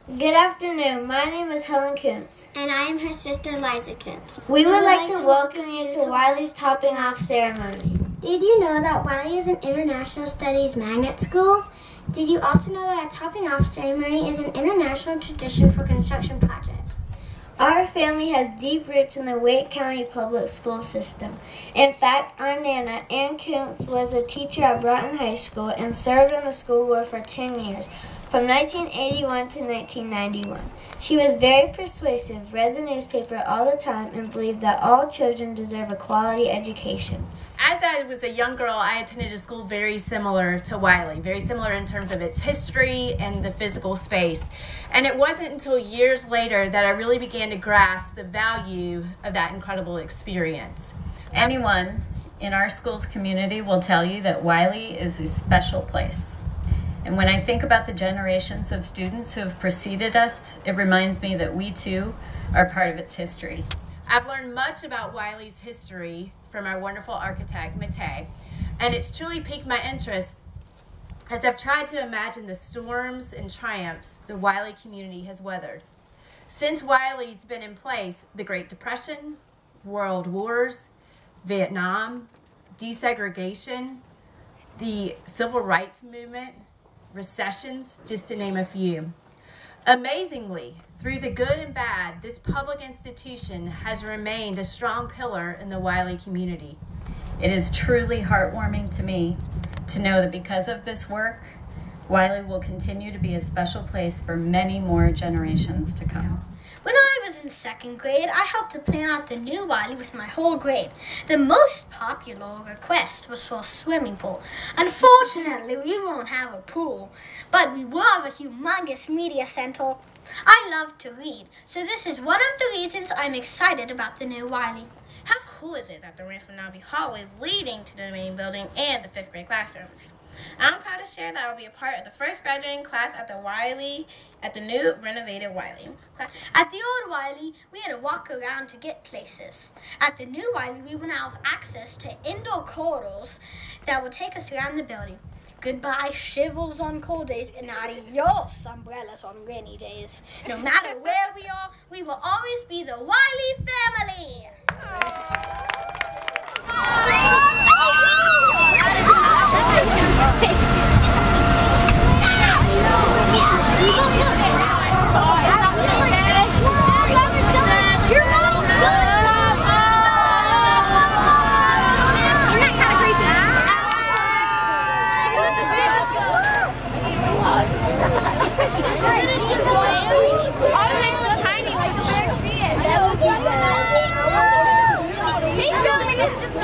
Good afternoon. My name is Helen Kuntz. And I am her sister, Liza Kuntz. We would like to welcome you to Wiley's topping off ceremony. Did you know that Wiley is an international studies magnet school? Did you also know that a topping off ceremony is an international tradition for construction projects? Our family has deep roots in the Wake County public school system. In fact, our Nana, Ann Kuntz, was a teacher at Broughton High School and served on the school board for 10 years, from 1981 to 1991. She was very persuasive, read the newspaper all the time, and believed that all children deserve a quality education. As I was a young girl, I attended a school very similar to Wiley, very similar in terms of its history and the physical space. And it wasn't until years later that I really began to grasp the value of that incredible experience. Anyone in our school's community will tell you that Wiley is a special place. And when I think about the generations of students who have preceded us, it reminds me that we too are part of its history. I've learned much about Wiley's history from our wonderful architect, Matei, and it's truly piqued my interest as I've tried to imagine the storms and triumphs the Wiley community has weathered. Since Wiley's been in place, the Great Depression, World Wars, Vietnam, desegregation, the Civil Rights Movement, recessions, just to name a few. Amazingly, through the good and bad, this public institution has remained a strong pillar in the Wiley community. It is truly heartwarming to me to know that because of this work, Wiley will continue to be a special place for many more generations to come. When I was in second grade, I helped to plan out the new Wiley with my whole grade. The most popular request was for a swimming pool. Unfortunately, we won't have a pool, but we will have a humongous media center. I love to read, so this is one of the reasons I'm excited about the new Wiley. How cool is it that the ramps will now be hallways leading to the main building and the 5th grade classrooms? I'm proud to share that I will be a part of the first graduating class at the new renovated Wiley. At the old Wiley, we had to walk around to get places. At the new Wiley, we will now have access to indoor corridors that will take us around the building. Goodbye shivers on cold days and adios umbrellas on rainy days. No matter where we are, we will always be the Wiley family. He's filming it.